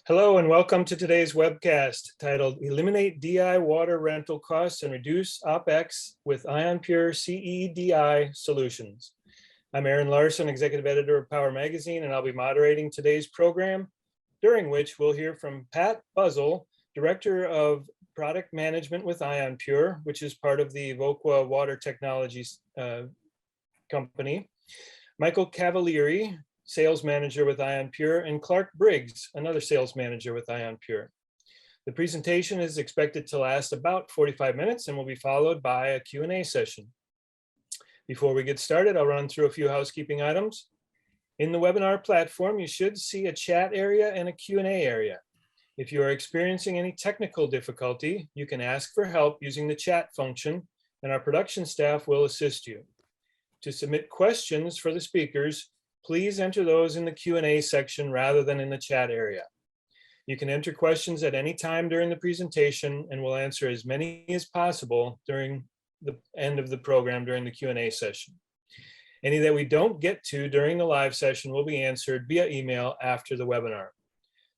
Hello and welcome to today's webcast titled Eliminate DI Water Rental Costs and Reduce OPEX with Ionpure CEDI Solutions. I'm Aaron Larson, Executive Editor of Power Magazine, and I'll be moderating today's program, during which we'll hear from Pat Buzzle, Director of Product Management with Ionpure, which is part of the Evoqua Water Technologies company, Michael Cavalieri, Sales Manager with Ionpure, and Clark Briggs, another Sales Manager with Ionpure. The presentation is expected to last about 45 minutes and will be followed by a Q&A session. Before we get started, I'll run through a few housekeeping items. In the webinar platform, you should see a chat area and a Q&A area. If you are experiencing any technical difficulty, you can ask for help using the chat function, and our production staff will assist you. To submit questions for the speakers, please enter those in the Q&A section rather than in the chat area. You can enter questions at any time during the presentation, and we'll answer as many as possible during the end of the program during the Q&A session. Any that we don't get to during the live session will be answered via email after the webinar.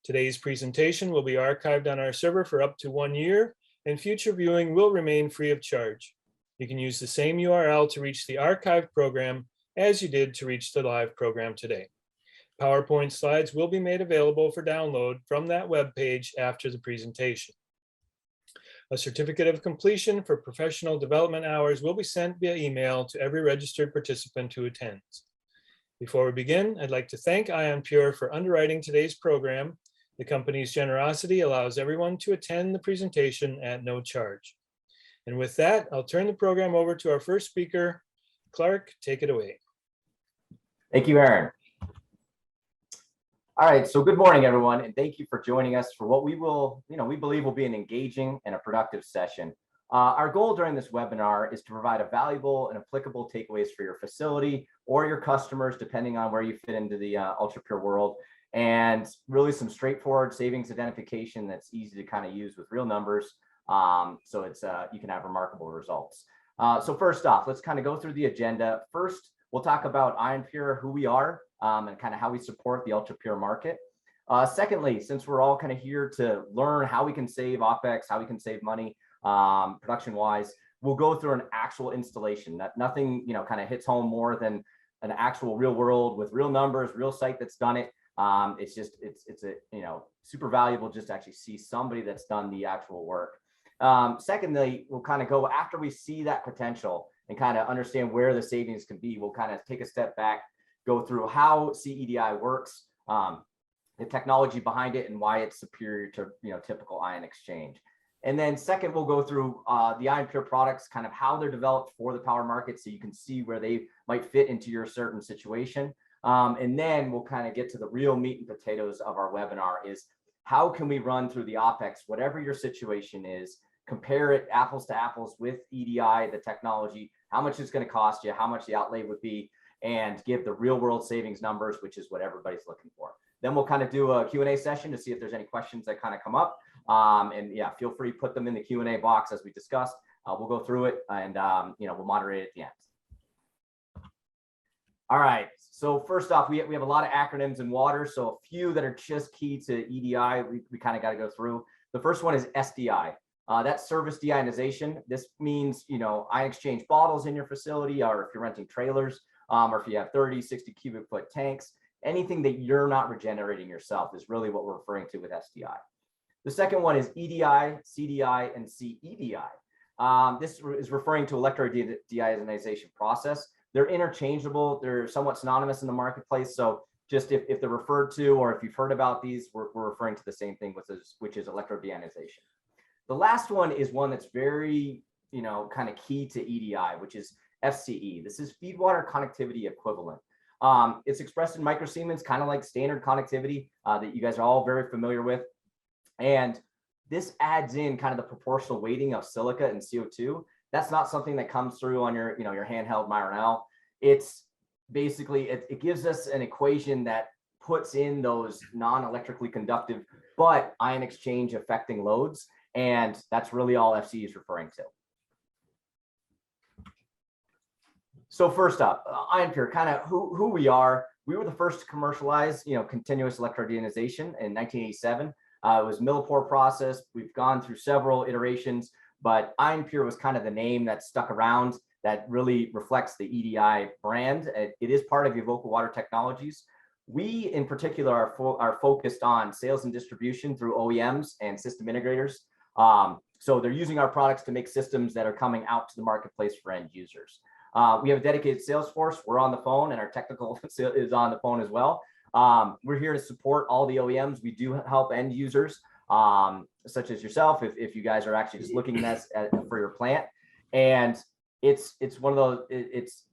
Today's presentation will be archived on our server for up to 1 year, and future viewing will remain free of charge. You can use the same URL to reach the archived program as you did to reach the live program today. PowerPoint slides will be made available for download from that web page after the presentation. A certificate of completion for professional development hours will be sent via email to every registered participant who attends. Before we begin, I'd like to thank Ionpure for underwriting today's program. The company's generosity allows everyone to attend the presentation at no charge. And with that, I'll turn the program over to our first speaker. Clark, take it away. Thank you, Aaron. All right, so good morning, everyone, and thank you for joining us for what we believe will be an engaging and a productive session. Our goal during this webinar is to provide a valuable and applicable takeaways for your facility or your customers, depending on where you fit into the ultra-pure world, and really some straightforward savings identification that's easy to kind of use with real numbers, so it's you can have remarkable results. So first off, let's kind of go through the agenda. First, we'll talk about Ionpure, who we are, and kind of how we support the ultra-pure market. Secondly, since we're all kind of here to learn how we can save OPEX, how we can save money production-wise, we'll go through an actual installation. Nothing, kind of hits home more than an actual real world with real numbers, real site that's done it. It's a super valuable just to actually see somebody that's done the actual work. Secondly, we'll kind of go after we see that potential and kind of understand where the savings can be. We'll kind of take a step back, go through how CEDI works, the technology behind it, and why it's superior to typical ion exchange. And then second, we'll go through the Ionpure products, kind of how they're developed for the power market, so you can see where they might fit into your certain situation. And then we'll kind of get to the real meat and potatoes of our webinar: is how can we run through the OPEX, whatever your situation is, compare it apples to apples with EDI, the technology, how much it's going to cost you, how much the outlay would be, and give the real world savings numbers, which is what everybody's looking for. Then we'll kind of do a Q&A session to see if there's any questions that kind of come up. And yeah, feel free to put them in the Q&A box as we discussed. We'll go through it and we'll moderate at the end. All right, so first off, we have a lot of acronyms in water, so a few that are just key to EDI, we kind of got to go through. The first one is SDI. That's service deionization. This means, ion exchange bottles in your facility, or if you're renting trailers, or if you have 30, 60 cubic foot tanks, anything that you're not regenerating yourself is really what we're referring to with SDI. The second one is EDI, CDI, and CEDI. This is referring to electrodeionization process. They're interchangeable. They're somewhat synonymous in the marketplace. So just if they're referred to, or if you've heard about these, we're referring to the same thing, which is electrodeionization. The last one is one that's very, kind of key to EDI, which is FCE. This is Feedwater connectivity equivalent. It's expressed in microsiemens, kind of like standard connectivity that you guys are all very familiar with. And this adds in kind of the proportional weighting of silica and CO2. That's not something that comes through on your, your handheld Myronel. It's basically, it gives us an equation that puts in those non-electrically conductive, but ion exchange affecting loads. And that's really all FCE is referring to. So first up, Ionpure, kind of who we are. we were the first to commercialize, continuous electrodeionization in 1987. It was millipore process. We've gone through several iterations, but Ionpure was kind of the name that stuck around that really reflects the EDI brand. It is part of Evoqua Water Technologies. We, in particular, are focused on sales and distribution through OEMs and system integrators. So they're using our products to make systems that are coming out to the marketplace for end users. We have a dedicated sales force. We're on the phone, and our technical is on the phone as well. We're here to support all the OEMs. We do help end users, such as yourself, if you guys are actually just looking for your plant. And it's one of those, it's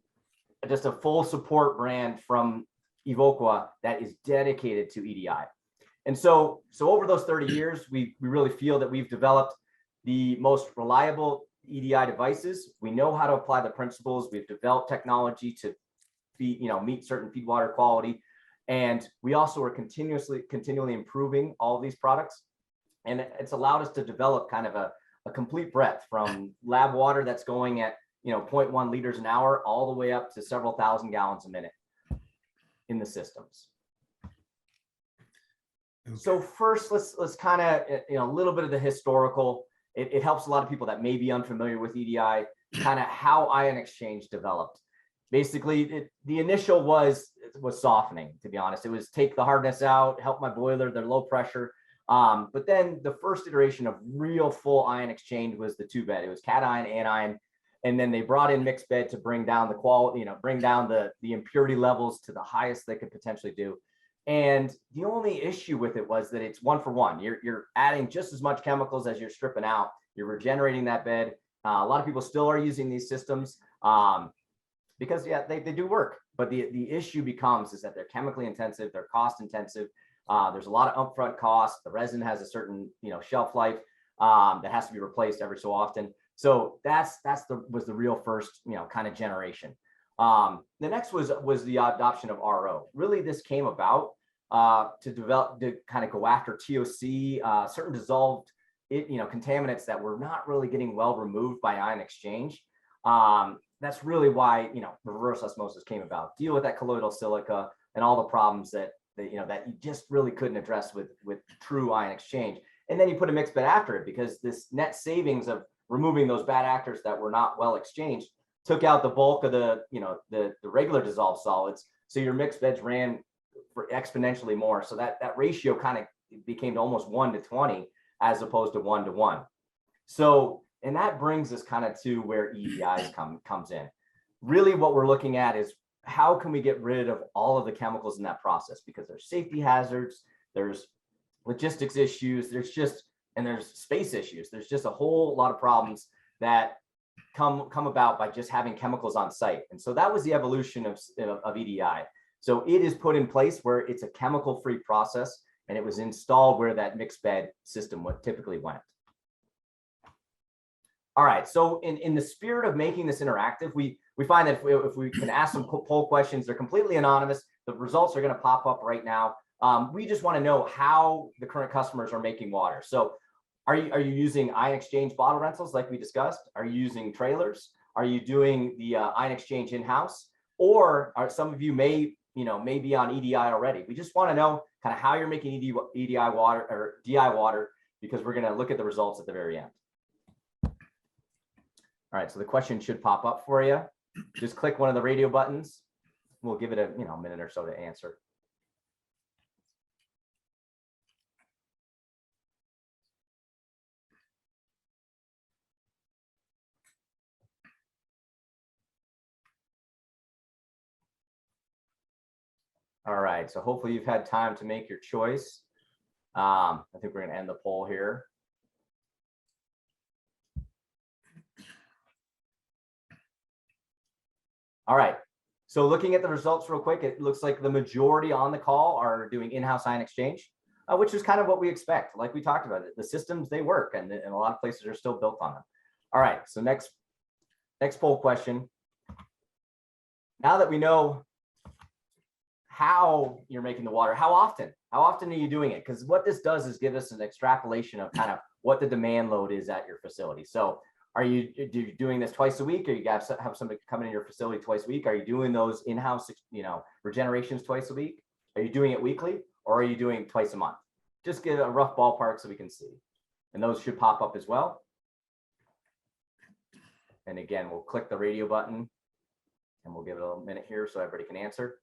just a full support brand from Evoqua that is dedicated to EDI. And so over those 30 years, we really feel that we've developed the most reliable EDI devices. We know how to apply the principles. We've developed technology to meet certain feed water quality. And we also are continually improving all of these products. And it's allowed us to develop kind of a complete breadth from lab water that's going at 0.1 liters an hour all the way up to several thousand gallons a minute in the systems. Okay. So first, let's kind of a little bit of the historical. It helps a lot of people that may be unfamiliar with EDI, kind of how ion exchange developed. Basically, the initial was softening, to be honest. It was take the hardness out, help my boiler, they're low pressure. But then the first iteration of real full ion exchange was the two bed. It was cation, anion, and then they brought in mixed bed to bring down the quality, bring down the impurity levels to the highest they could potentially do. And the only issue with it was that it's 1-for-1. You're adding just as much chemicals as you're stripping out. You're regenerating that bed. A lot of people still are using these systems because they do work. But the issue becomes is that they're chemically intensive, they're cost intensive. There's a lot of upfront costs. The resin has a certain shelf life that has to be replaced every so often. So was the real first kind of generation. The next was the adoption of RO. Really, this came about to kind of go after TOC, certain dissolved contaminants that were not really getting well removed by ion exchange. That's really why reverse osmosis came about. Deal with that colloidal silica and all the problems that you just really couldn't address with true ion exchange. And then you put a mixed bed after it because this net savings of removing those bad actors that were not well exchanged took out the bulk of the regular dissolved solids. So your mixed beds ran for exponentially more. So that ratio kind of became almost 1-to-20 as opposed to 1-to-1. So, and that brings us kind of to where EDIs comes in. Really what we're looking at is how can we get rid of all of the chemicals in that process? Because there's safety hazards, there's logistics issues, there's space issues. There's just a whole lot of problems that come about by just having chemicals on site. And so that was the evolution of EDI. So it is put in place where it's a chemical-free process, and it was installed where that mixed bed system typically went. All right, so in the spirit of making this interactive, we find that if we can ask some poll questions, they're completely anonymous. The results are going to pop up right now. We just want to know how the current customers are making water. So are you using ion exchange bottle rentals like we discussed? Are you using trailers? Are you doing the ion exchange in-house? Or are some of you may be on EDI already? We just want to know kind of how you're making EDI water or DI water, because we're going to look at the results at the very end. All right, so the question should pop up for you. Just click one of the radio buttons. We'll give it a minute or so to answer. All right, so hopefully you've had time to make your choice. I think we're going to end the poll here. All right, so looking at the results real quick, it looks like the majority on the call are doing in-house ion exchange, which is kind of what we expect. Like we talked about, the systems, they work, and a lot of places are still built on them. All right, so next poll question. Now that we know how you're making the water, how often are you doing it? Because what this does is give us an extrapolation of kind of what the demand load is at your facility. So Are you doing this twice a week, or you got to have somebody come in your facility twice a week? Are you doing those in-house, regenerations twice a week? Are you doing it weekly, or are you doing it twice a month? Just get a rough ballpark so we can see. And those should pop up as well. And again, we'll click the radio button and we'll give it a minute here so everybody can answer.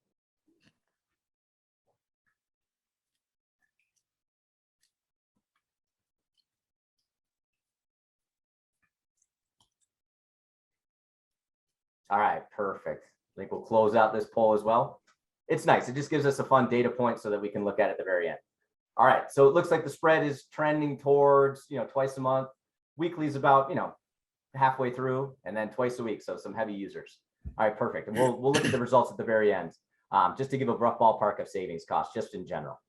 All right, perfect. I think we'll close out this poll as well. It's nice. It just gives us a fun data point so that we can look at it at the very end. All right, so it looks like the spread is trending towards, twice a month. Weekly is about, halfway through, and then twice a week. So some heavy users. All right, perfect. And we'll look at the results at the very end, just to give a rough ballpark of savings costs just in general.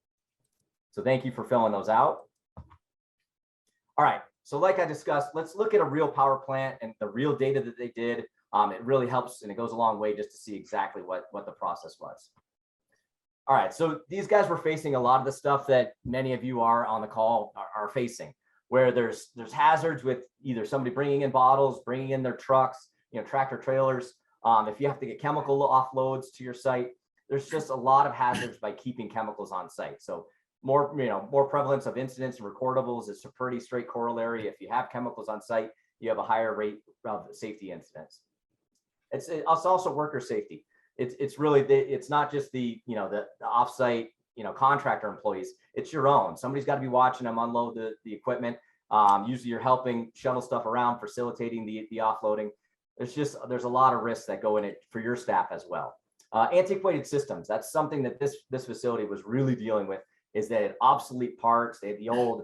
So thank you for filling those out. All right, so like I discussed, let's look at a real power plant and the real data that they did. It really helps, and it goes a long way just to see exactly what the process was. All right, so these guys were facing a lot of the stuff that many of you are on the call are facing, where there's hazards with either somebody bringing in bottles, bringing in their trucks, tractor trailers. If you have to get chemical offloads to your site, there's just a lot of hazards by keeping chemicals on site. So more prevalence of incidents and recordables is a pretty straight corollary. If you have chemicals on site, you have a higher rate of safety incidents. It's also worker safety. It's really it's not just the offsite contractor employees. It's your own. Somebody's got to be watching them unload the equipment. Usually you're helping shuttle stuff around, facilitating the offloading. There's a lot of risks that go in it for your staff as well. Antiquated systems. That's something that this facility was really dealing with. Is that obsolete parts? They had the old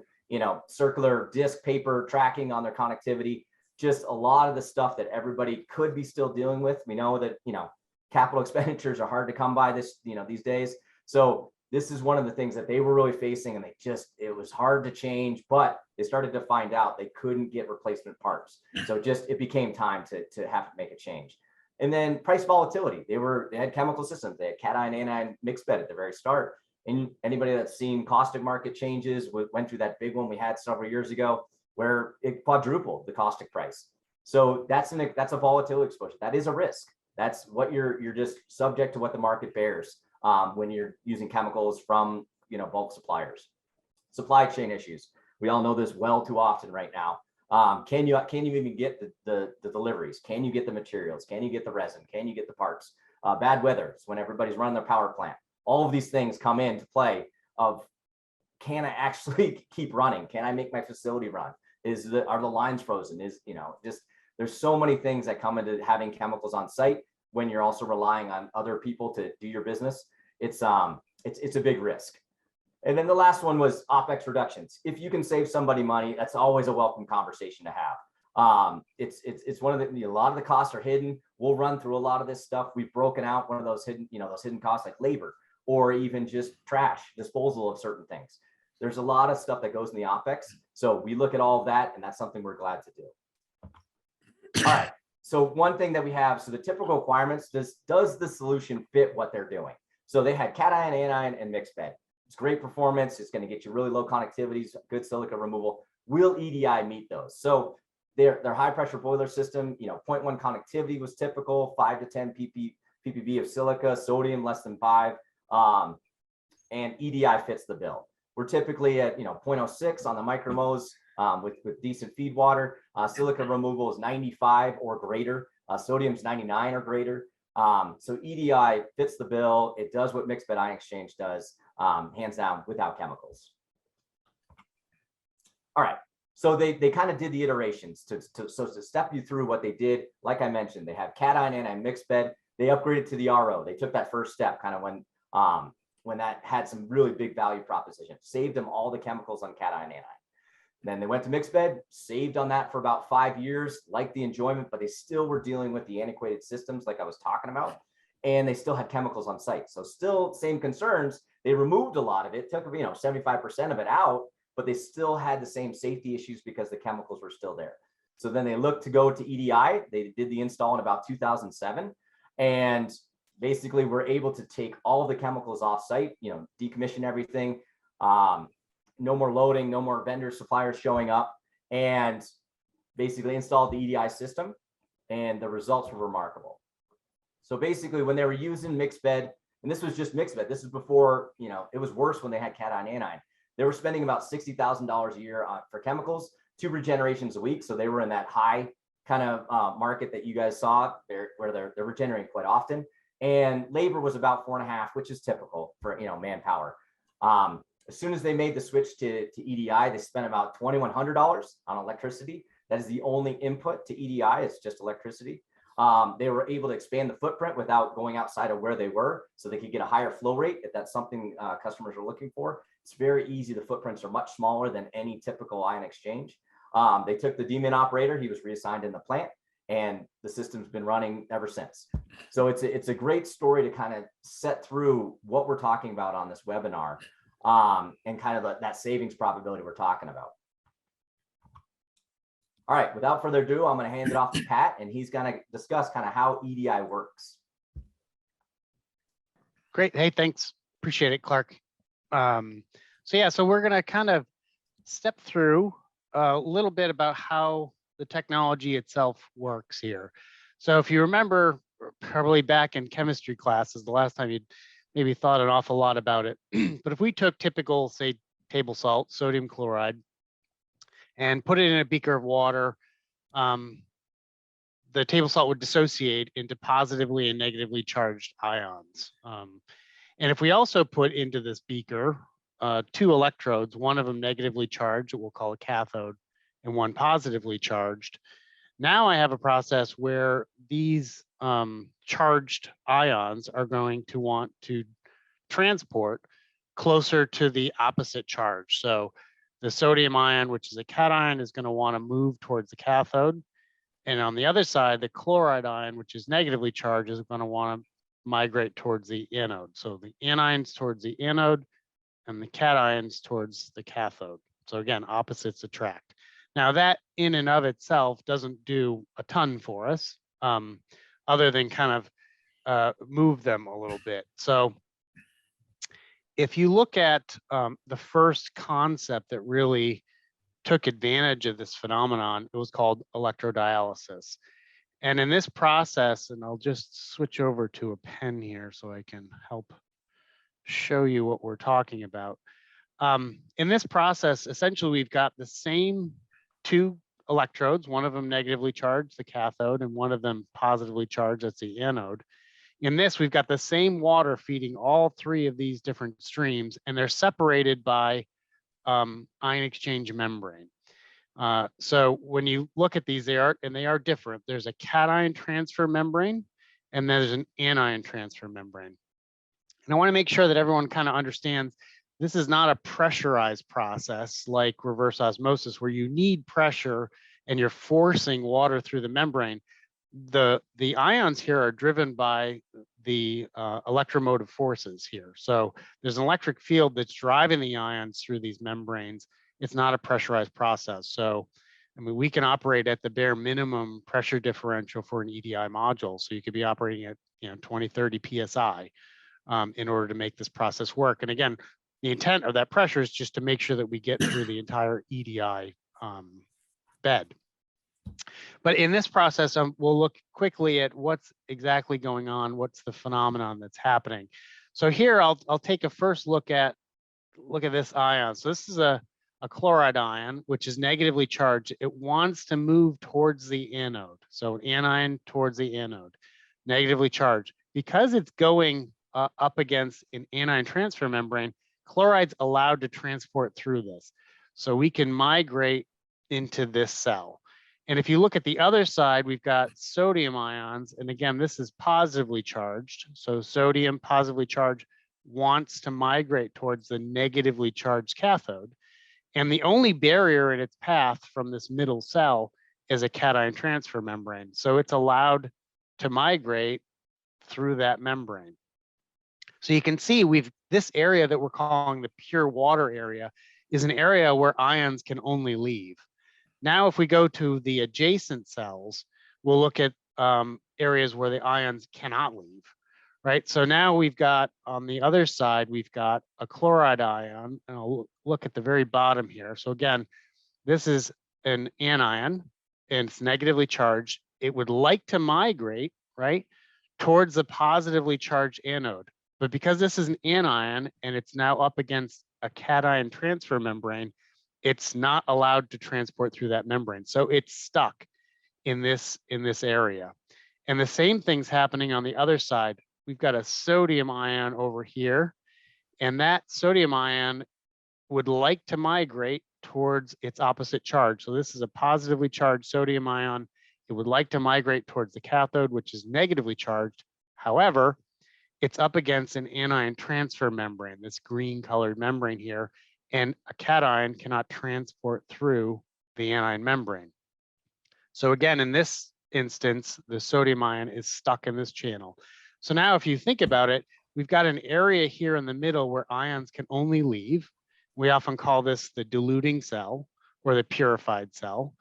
circular disc paper tracking on their connectivity. Just a lot of the stuff that everybody could be still dealing with. We know that capital expenditures are hard to come by these days. So this is one of the things that they were really facing, and it was hard to change, but they started to find out they couldn't get replacement parts. So it became time to have to make a change. And then price volatility. They had chemical systems. They had cation anion mixed bed at the very start. And anybody that's seen caustic market changes went through that big one we had several years ago, where it quadrupled the caustic price. So that's a volatility exposure. That is a risk. That's what you're just subject to what the market bears when you're using chemicals from bulk suppliers. Supply chain issues. We all know this well too often right now. Can you even get the deliveries? Can you get the materials? Can you get the resin? Can you get the parts? Bad weather. It's when everybody's running their power plant. All of these things come into play of, can I actually keep running? Can I make my facility run? Are the lines frozen? There's so many things that come into having chemicals on site when you're also relying on other people to do your business. It's a big risk. And then the last one was OPEX reductions. If you can save somebody money, that's always a welcome conversation to have. It's one of a lot of the costs are hidden. We'll run through a lot of this stuff. We've broken out one of those hidden costs like labor, or even just trash disposal of certain things. There's a lot of stuff that goes in the OPEX. So we look at all of that, and that's something we're glad to do. All right. So one thing that we have, so the typical requirements, does the solution fit what they're doing? So they had cation anion and mixed bed. It's great performance. It's going to get you really low conductivities, good silica removal. Will EDI meet those? So their high pressure boiler system, 0.1 conductivity was typical, 5 to 10 ppb of silica, sodium less than 5. And EDI fits the bill. We're typically at 0.06 on the micromos with decent feed water. Silica removal is 95 or greater. Sodium's 99 or greater. So EDI fits the bill. It does what mixed bed ion exchange does, hands down, without chemicals. All right. So they kind of did the iterations to step you through what they did. Like I mentioned, they have cation anion mixed bed. They upgraded to the RO. They took that first step kind of when that had some really big value proposition, saved them all the chemicals on cation anion. Then they went to mixed bed, saved on that for about 5 years, liked the enjoyment, but they still were dealing with the antiquated systems like I was talking about, and they still had chemicals on site. So still same concerns. They removed a lot of it, took 75% of it out, but they still had the same safety issues because the chemicals were still there. So then they looked to go to EDI. They did the install in about 2007, and basically we're able to take all of the chemicals off site, decommission everything. No more loading, no more vendor suppliers showing up. And basically installed the EDI system, and the results were remarkable. So basically, when they were using mixed bed, and this was just mixed bed, this is before, you know, it was worse when they had cation anion. They were spending about $60,000 a year for chemicals, 2 regenerations a week. So they were in that high kind of market that you guys saw there, where they're regenerating quite often. And labor was about 4.5, which is typical for, you know, manpower. As soon as they made the switch to EDI, they spent about $2,100 on electricity. That is the only input to EDI. It's just electricity. They were able to expand the footprint without going outside of where they were, so they could get a higher flow rate if that's something customers are looking for. It's very easy. The footprints are much smaller than any typical ion exchange. They took the Demin operator. He was reassigned in the plant, and the system's been running ever since. So it's a great story to kind of set through what we're talking about on this webinar, and kind of that savings probability we're talking about. All right, without further ado, I'm going to hand it off to Pat, and he's going to discuss kind of how EDI works. Great. Hey, thanks. Appreciate it, Clark. So we're going to kind of step through a little bit about how the technology itself works here. So if you remember, probably back in chemistry classes, the last time you'd maybe thought an awful lot about it. But if we took typical, say, table salt, sodium chloride, and put it in a beaker of water, the table salt would dissociate into positively and negatively charged ions. And if we also put into this beaker 2 electrodes, one of them negatively charged, we'll call a cathode, and one positively charged, now I have a process where these charged ions are going to want to transport closer to the opposite charge. So the sodium ion, which is a cation, is going to want to move towards the cathode. And on the other side, the chloride ion, which is negatively charged, is going to want to migrate towards the anode. So the anions towards the anode and the cations towards the cathode. So again, opposites attract. Now that in and of itself doesn't do a ton for us, other than kind of move them a little bit. So if you look at the first concept that really took advantage of this phenomenon, it was called electrodialysis. And in this process, and I'll just switch over to a pen here so I can help show you what we're talking about. In this process, essentially, we've got the same 2 electrodes, one of them negatively charged, the cathode, and one of them positively charged, that's the anode. In this, we've got the same water feeding all 3 of these different streams, and they're separated by ion exchange membrane. So when you look at these, they are different. There's a cation transfer membrane, and there's an anion transfer membrane. And I want to make sure that everyone kind of understands this is not a pressurized process like reverse osmosis, where you need pressure and you're forcing water through the membrane. The ions here are driven by the electromotive forces here. So there's an electric field that's driving the ions through these membranes. It's not a pressurized process. So, I mean, we can operate at the bare minimum pressure differential for an EDI module. So you could be operating at 20, 30 PSI in order to make this process work. And again, the intent of that pressure is just to make sure that we get through the entire EDI bed. But in this process, we'll look quickly at what's exactly going on, what's the phenomenon that's happening. So here, I'll take a first look at this ion. So this is a chloride ion, which is negatively charged. It wants to move towards the anode. So an anion towards the anode, negatively charged. Because it's going up against an anion transfer membrane, chloride's allowed to transport through this. So we can migrate into this cell. And if you look at the other side, we've got sodium ions. And again, this is positively charged. So sodium positively charged wants to migrate towards the negatively charged cathode. And the only barrier in its path from this middle cell is a cation transfer membrane. So it's allowed to migrate through that membrane. So you can see this area that we're calling the pure water area is an area where ions can only leave. Now, if we go to the adjacent cells, we'll look at areas where the ions cannot leave, right? So now we've got, on the other side, we've got a chloride ion, and I'll look at the very bottom here. So again, this is an anion, and it's negatively charged, it would like to migrate, right, towards the positively charged anode. But because this is an anion and it's now up against a cation transfer membrane, it's not allowed to transport through that membrane. So it's stuck in this area. And the same thing's happening on the other side. We've got a sodium ion over here, and that sodium ion would like to migrate towards its opposite charge. So this is a positively charged sodium ion. It would like to migrate towards the cathode, which is negatively charged. However, it's up against an anion transfer membrane, this green colored membrane here, and a cation cannot transport through the anion membrane. So again, in this instance, the sodium ion is stuck in this channel. So now if you think about it, we've got an area here in the middle where ions can only leave. We often call this the diluting cell or the purified cell.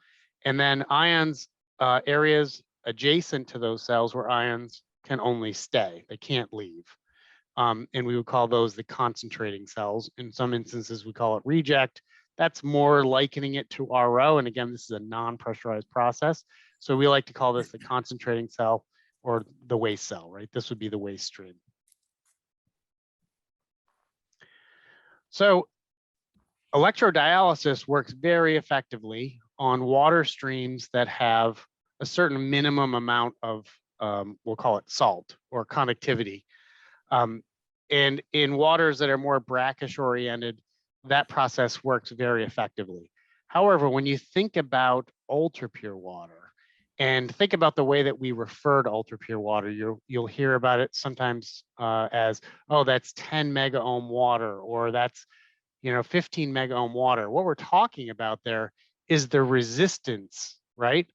And then ions, areas adjacent to those cells where ions can only stay, they can't leave. And we would call those the concentrating cells. In some instances, we call it reject. That's more likening it to RO. And again, this is a non-pressurized process. So we like to call this the concentrating cell or the waste cell, right? This would be the waste stream. So electrodialysis works very effectively on water streams that have a certain minimum amount of, we'll call it salt or conductivity. And in waters that are more brackish oriented, that process works very effectively. However, when you think about ultra pure water and think about the way that we refer to ultra pure water, you'll hear about it sometimes as, oh, that's 10 mega ohm water, or that's 15 mega ohm water. What we're talking about there is the resistance, right,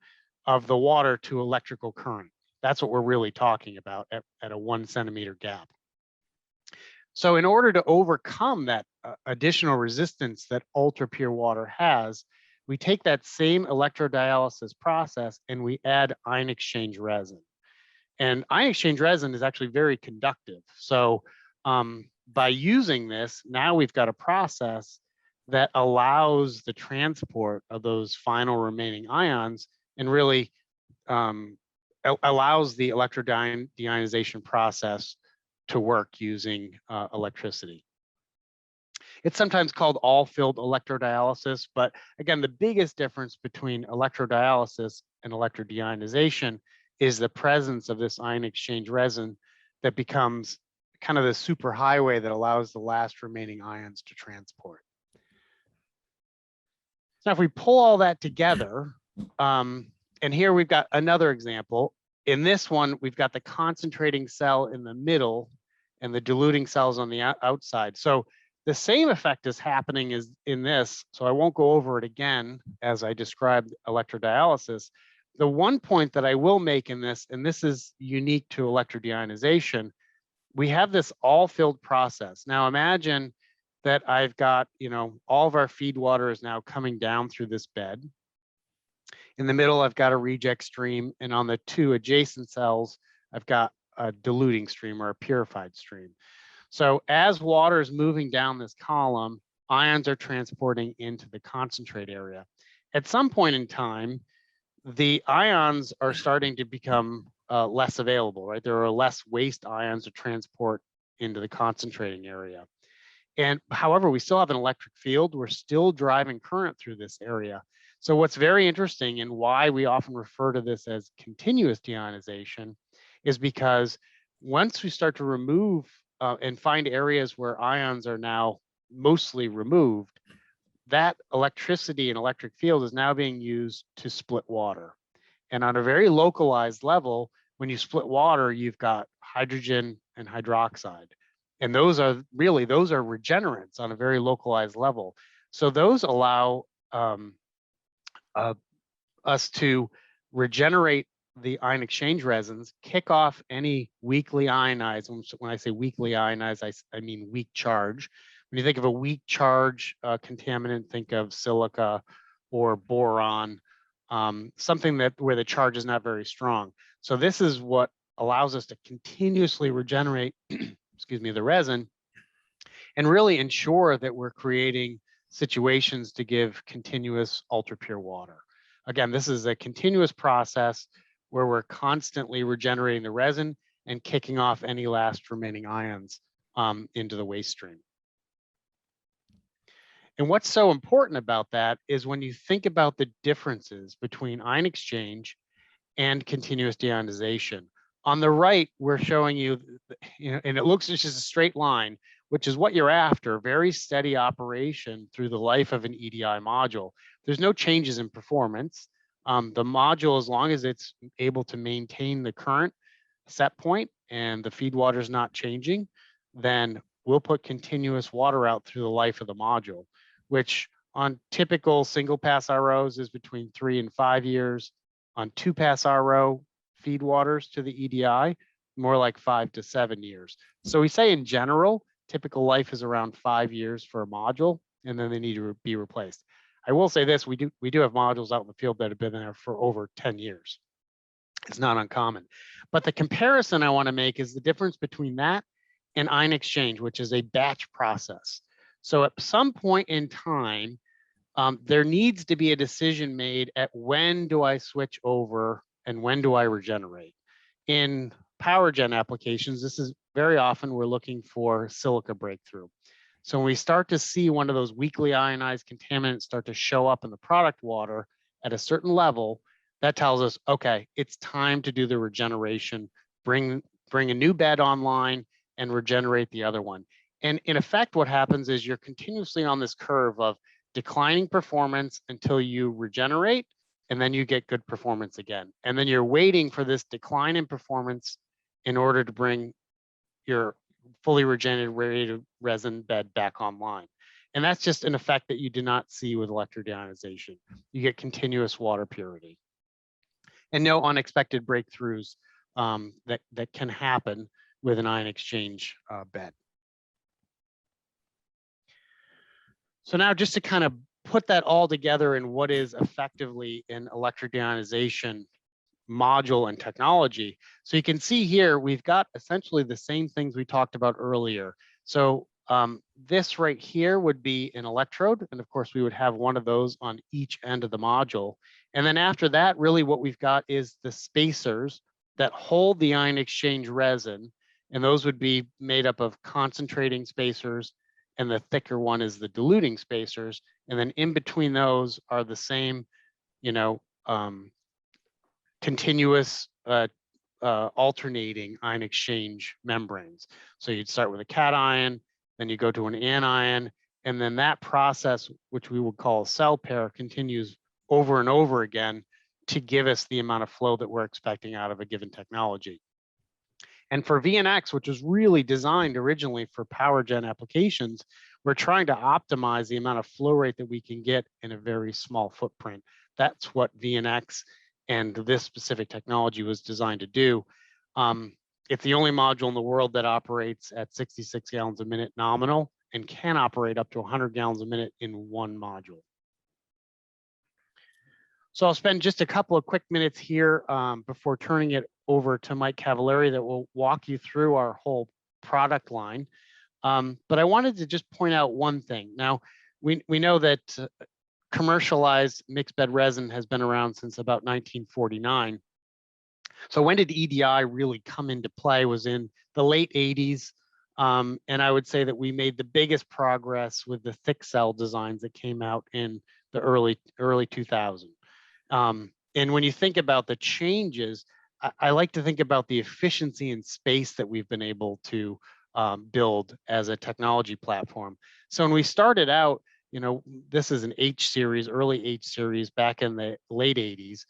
of the water to electrical current. That's what we're really talking about at a 1 centimeter gap. So in order to overcome that additional resistance that ultra pure water has, we take that same electrodialysis process and we add ion exchange resin. And ion exchange resin is actually very conductive. So by using this, now we've got a process that allows the transport of those final remaining ions and really allows the electrodeionization process to work using electricity. It's sometimes called all-field electrodialysis, but again, the biggest difference between electrodialysis and electrodeionization is the presence of this ion exchange resin that becomes kind of the superhighway that allows the last remaining ions to transport. So if we pull all that together, and here we've got another example. In this one, we've got the concentrating cell in the middle and the diluting cells on the outside. So the same effect is happening as in this. So I won't go over it again as I described electrodialysis. The one point that I will make in this, and this is unique to electrodeionization, we have this all-filled process. Now imagine that I've got, all of our feed water is now coming down through this bed. In the middle, I've got a reject stream, and on the two adjacent cells, I've got a diluting stream or a purified stream. So as water is moving down this column, ions are transporting into the concentrate area. At some point in time, the ions are starting to become less available, right? There are less waste ions to transport into the concentrating area. And however, we still have an electric field. We're still driving current through this area. So what's very interesting and why we often refer to this as continuous deionization is because once we start to remove and find areas where ions are now mostly removed, that electricity and electric field is now being used to split water. And on a very localized level, when you split water, you've got hydrogen and hydroxide. And those are regenerants on a very localized level. So those allow us to regenerate the ion exchange resins, kick off any weakly ionized. When I say weakly ionized, I mean weak charge. When you think of a weak charge contaminant, think of silica or boron, something where the charge is not very strong. So this is what allows us to continuously regenerate, excuse me, the resin, and really ensure that we're creating situations to give continuous ultra pure water. Again, this is a continuous process where we're constantly regenerating the resin and kicking off any last remaining ions into the waste stream. And what's so important about that is when you think about the differences between ion exchange and continuous deionization. On the right, we're showing you, and it looks just a straight line, which is what you're after, very steady operation through the life of an EDI module. There's no changes in performance. The module, as long as it's able to maintain the current set point and the feed water is not changing, then we'll put continuous water out through the life of the module, which on typical single pass ROs is between 3 and 5 years. On 2-pass RO feed waters to the EDI, more like 5 to 7 years. So we say in general, typical life is around 5 years for a module, and then they need to be replaced. I will say this, we do have modules out in the field that have been there for over 10 years. It's not uncommon. But the comparison I want to make is the difference between that and ion exchange, which is a batch process. So at some point in time, there needs to be a decision made at when do I switch over and when do I regenerate. In power gen applications, this is very often we're looking for silica breakthrough. So when we start to see one of those weakly ionized contaminants start to show up in the product water at a certain level, that tells us, okay, it's time to do the regeneration, bring a new bed online and regenerate the other one. And in effect, what happens is you're continuously on this curve of declining performance until you regenerate, and then you get good performance again. And then you're waiting for this decline in performance in order to bring your fully regenerated resin bed back online. And that's just an effect that you do not see with electrodeionization. You get continuous water purity. And no unexpected breakthroughs that can happen with an ion exchange bed. So now just to kind of put that all together in what is effectively an electrodeionization module and technology. So you can see here, we've got essentially the same things we talked about earlier. So this right here would be an electrode. And of course, we would have one of those on each end of the module. And then after that, really what we've got is the spacers that hold the ion exchange resin. And those would be made up of concentrating spacers, and the thicker one is the diluting spacers. And then in between those are the same, continuous alternating ion exchange membranes. So you'd start with a cation, then you go to an anion, and then that process, which we would call a cell pair, continues over and over again to give us the amount of flow that we're expecting out of a given technology. And for VNX, which was really designed originally for power gen applications, we're trying to optimize the amount of flow rate that we can get in a very small footprint. That's what VNX and this specific technology was designed to do. It's the only module in the world that operates at 66 gallons a minute nominal and can operate up to 100 gallons a minute in one module. So I'll spend just a couple of quick minutes here before turning it over to Mike Cavallari that will walk you through our whole product line. But I wanted to just point out one thing. Now, we know that commercialized mixed bed resin has been around since about 1949. So when did EDI really come into play was in the late 80s. And I would say that we made the biggest progress with the thick cell designs that came out in the early 2000s. And when you think about the changes, I like to think about the efficiency and space that we've been able to build as a technology platform. So when we started out, this is an H series, early H series back in the late 80s.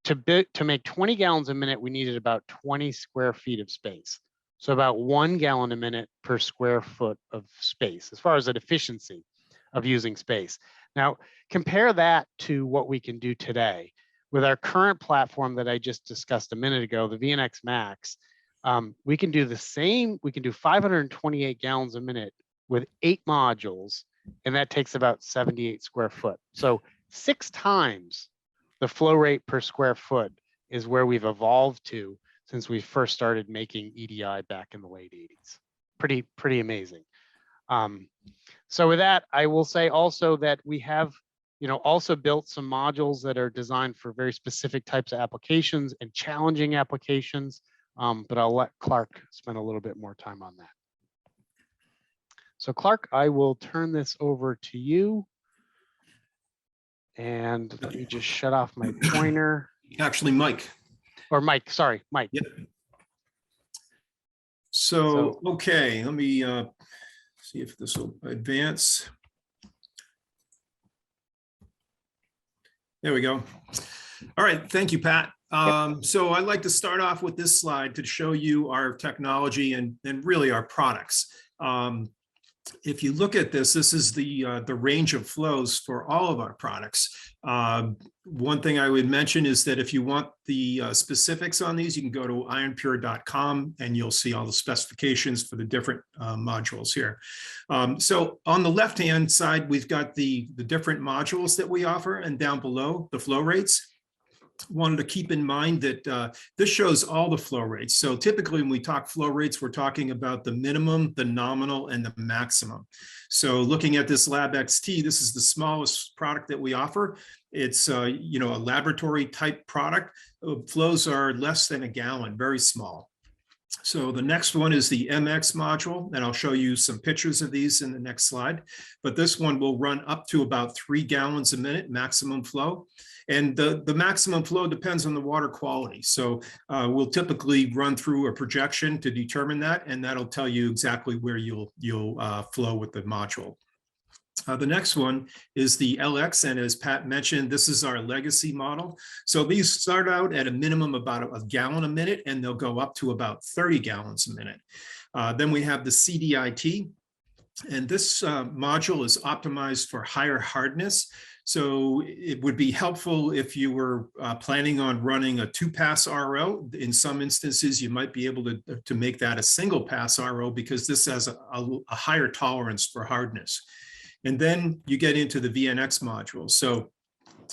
To make 20 gallons a minute, we needed about 20 square feet of space. So about 1 gallon a minute per square foot of space, as far as an efficiency of using space. Now, compare that to what we can do today. With our current platform that I just discussed a minute ago, the VNX Max, we can do the same, we can do 528 gallons a minute with 8 modules, and that takes about 78 square foot. So 6 times the flow rate per square foot is where we've evolved to since we first started making EDI back in the late 80s. Pretty amazing. So with that, I will say also that we have also built some modules that are designed for very specific types of applications and challenging applications. But I'll let Clark spend a little bit more time on that. So Clark, I will turn this over to you. And let me just shut off my pointer. Actually, Mike. Or Mike, sorry, Mike. Yep. So, okay, let me see if this will advance. There we go. All right, thank you, Pat. So I'd like to start off with this slide to show you our technology and really our products. If you look at this, this is the range of flows for all of our products. One thing I would mention is that if you want the specifics on these, you can go to ionpure.com and you'll see all the specifications for the different modules here. So on the left-hand side, we've got the different modules that we offer, and down below, the flow rates. Wanted to keep in mind that this shows all the flow rates. So typically when we talk flow rates, we're talking about the minimum, the nominal, and the maximum. So looking at this Lab XT, this is the smallest product that we offer. It's a laboratory type product. Flows are less than a gallon, very small. So the next one is the MX module, and I'll show you some pictures of these in the next slide. But this one will run up to about 3 gallons a minute maximum flow. And the maximum flow depends on the water quality. So we'll typically run through a projection to determine that, and that'll tell you exactly where you'll flow with the module. The next one is the LX, and as Pat mentioned, this is our legacy model. So these start out at a minimum about a gallon a minute, and they'll go up to about 30 gallons a minute. Then we have the CDIT, and this module is optimized for higher hardness. So it would be helpful if you were planning on running a 2-pass RO. In some instances, you might be able to make that a single pass RO because this has a higher tolerance for hardness. And then you get into the VNX module. So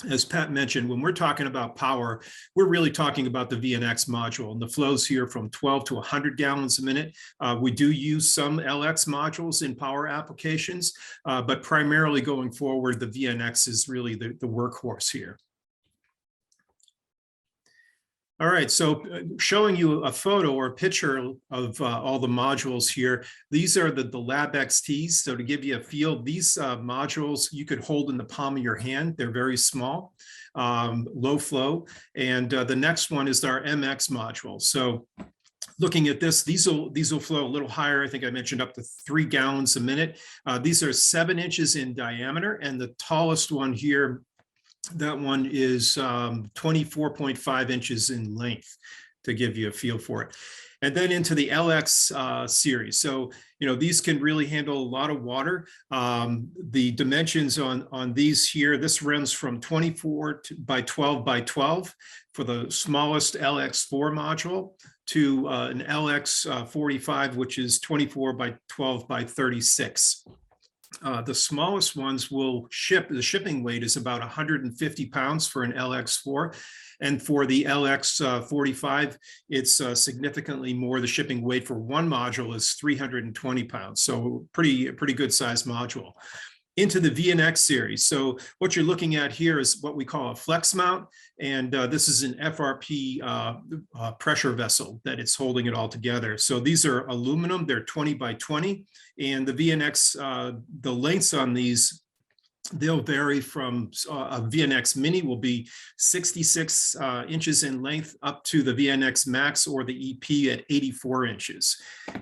as Pat mentioned, when we're talking about power, we're really talking about the VNX module, and the flows here from 12 to 100 gallons a minute. We do use some LX modules in power applications, but primarily going forward, the VNX is really the workhorse here. All right, so showing you a photo or a picture of all the modules here. These are the Lab XTs. So to give you a feel, these modules you could hold in the palm of your hand. They're very small, low flow. And the next one is our MX module. So looking at this, these will flow a little higher. I think I mentioned up to 3 gallons a minute. These are 7 inches in diameter, and the tallest one here, that one is 24.5 inches in length, to give you a feel for it. And then into the LX series. So, these can really handle a lot of water. The dimensions on these here, this runs from 24 by 12 by 12 for the smallest LX4 module to an LX45, which is 24 by 12 by 36. The smallest ones will ship, the shipping weight is about 150 pounds for an LX4. And for the LX45, it's significantly more. The shipping weight for one module is 320 pounds. So pretty good size module. Into the VNX series. So what you're looking at here is what we call a flex mount. And this is an FRP pressure vessel that it's holding it all together. So these are aluminum, they're 20 by 20. And the VNX, the lengths on these, they'll vary from a VNX Mini will be 66 inches in length up to the VNX Max or the EP at 84 inches.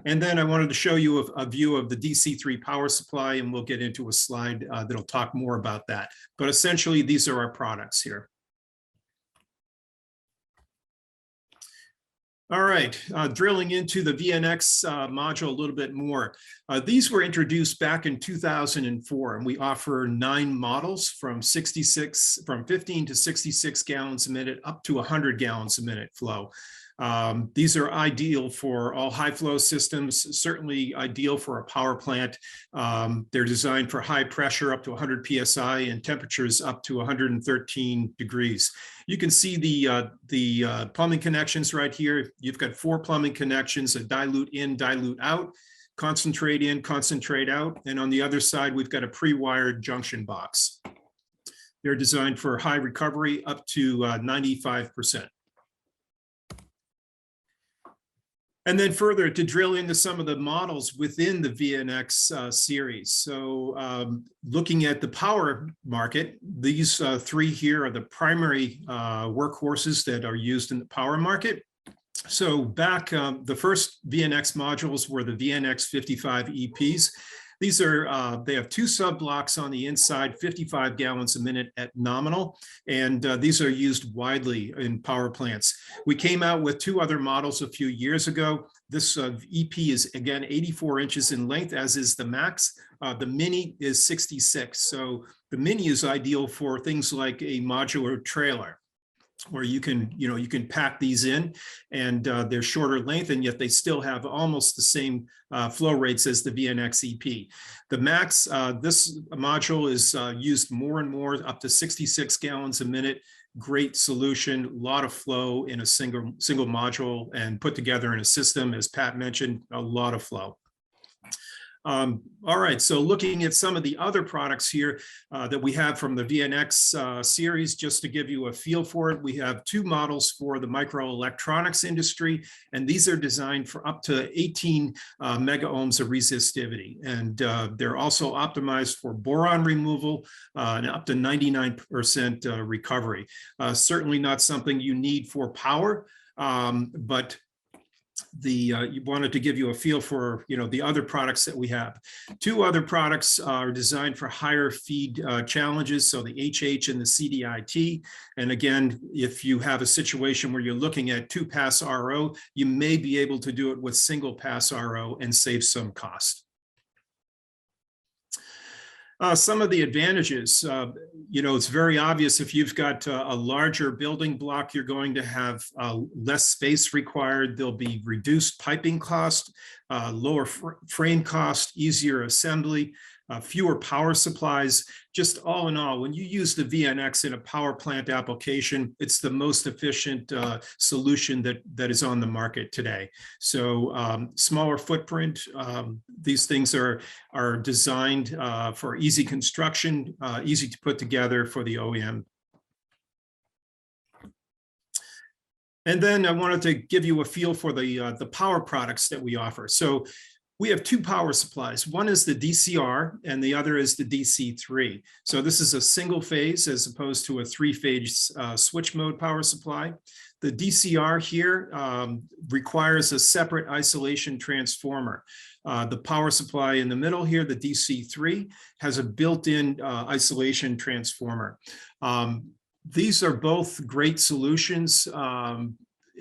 And then I wanted to show you a view of the DC3 power supply, and we'll get into a slide that'll talk more about that. But essentially, these are our products here. All right, drilling into the VNX module a little bit more. These were introduced back in 2004, and we offer 9 models from 15 to 66 gallons a minute up to 100 gallons a minute flow. These are ideal for all high flow systems, certainly ideal for a power plant. They're designed for high pressure up to 100 PSI and temperatures up to 113 degrees. You can see the plumbing connections right here. You've got 4 plumbing connections, a dilute in, dilute out, concentrate in, concentrate out. And on the other side, we've got a pre-wired junction box. They're designed for high recovery up to 95%. And then further to drill into some of the models within the VNX series. So looking at the power market, these three here are the primary workhorses that are used in the power market. So back, the first VNX modules were the VNX 55 EPs. These are, they have two sub blocks on the inside, 55 gallons a minute at nominal, and these are used widely in power plants. We came out with two other models a few years ago. This EP is again 84 inches in length, as is the Max. The Mini is 66. So the Mini is ideal for things like a modular trailer, where you can, you can pack these in, and they're shorter length, and yet they still have almost the same flow rates as the VNX EP. The Max, this module is used more and more, up to 66 gallons a minute. Great solution, a lot of flow in a single module, and put together in a system, as Pat mentioned, a lot of flow. All right, so looking at some of the other products here that we have from the VNX series, just to give you a feel for it, we have two models for the microelectronics industry, and these are designed for up to 18 mega ohms of resistivity. And they're also optimized for boron removal and up to 99% recovery. Certainly not something you need for power, but you wanted to give you a feel for the other products that we have. Two other products are designed for higher feed challenges, so the HH and the CDIT. And again, if you have a situation where you're looking at two pass RO, you may be able to do it with single pass RO and save some cost. Some of the advantages, it's very obvious if you've got a larger building block, you're going to have less space required. There'll be reduced piping cost, lower frame cost, easier assembly, fewer power supplies. Just all in all, when you use the VNX in a power plant application, it's the most efficient solution that is on the market today. So smaller footprint, these things are designed for easy construction, easy to put together for the OEM. And then I wanted to give you a feel for the power products that we offer. So we have two power supplies. One is the DCR and the other is the DC3. So this is a single phase as opposed to a three-phase switch mode power supply. The DCR here requires a separate isolation transformer. The power supply in the middle here, the DC3, has a built-in isolation transformer. These are both great solutions.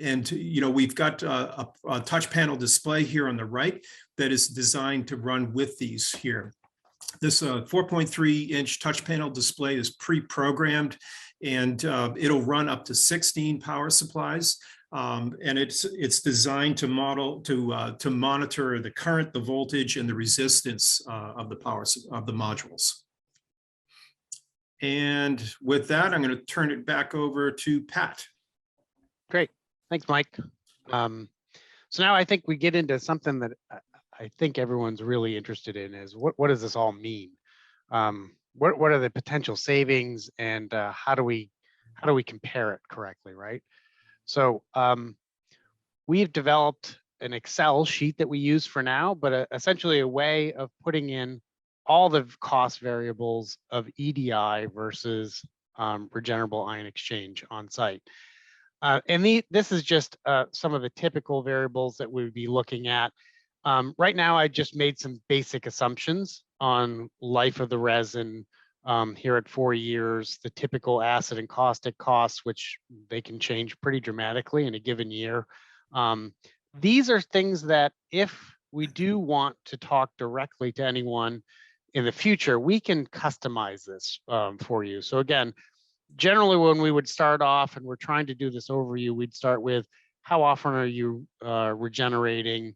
And we've got a touch panel display here on the right that is designed to run with these here. This 4.3-inch touch panel display is pre-programmed, and it'll run up to 16 power supplies. And it's designed to monitor the current, the voltage, and the resistance of the modules. And with that, I'm going to turn it back over to Pat. Great. Thanks, Mike. So now I think we get into something that I think everyone's really interested in is what does this all mean? What are the potential savings, and how do we compare it correctly, right? So we've developed an Excel sheet that we use for now, but essentially a way of putting in all the cost variables of EDI versus regenerable ion exchange on site. And this is just some of the typical variables that we would be looking at. Right now, I just made some basic assumptions on life of the resin here at 4 years, the typical acid and caustic costs, which they can change pretty dramatically in a given year. These are things that if we do want to talk directly to anyone in the future, we can customize this for you. So again, generally when we would start off and we're trying to do this overview, we'd start with how often are you regenerating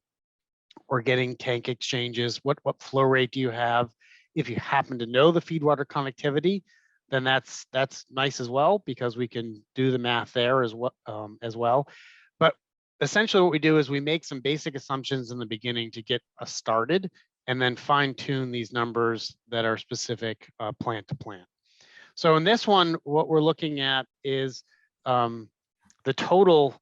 or getting tank exchanges? What flow rate do you have? If you happen to know the Feedwater connectivity, then that's nice as well, because we can do the math there as well. But essentially what we do is we make some basic assumptions in the beginning to get us started, and then fine tune these numbers that are specific plant to plant. So in this one, what we're looking at is the total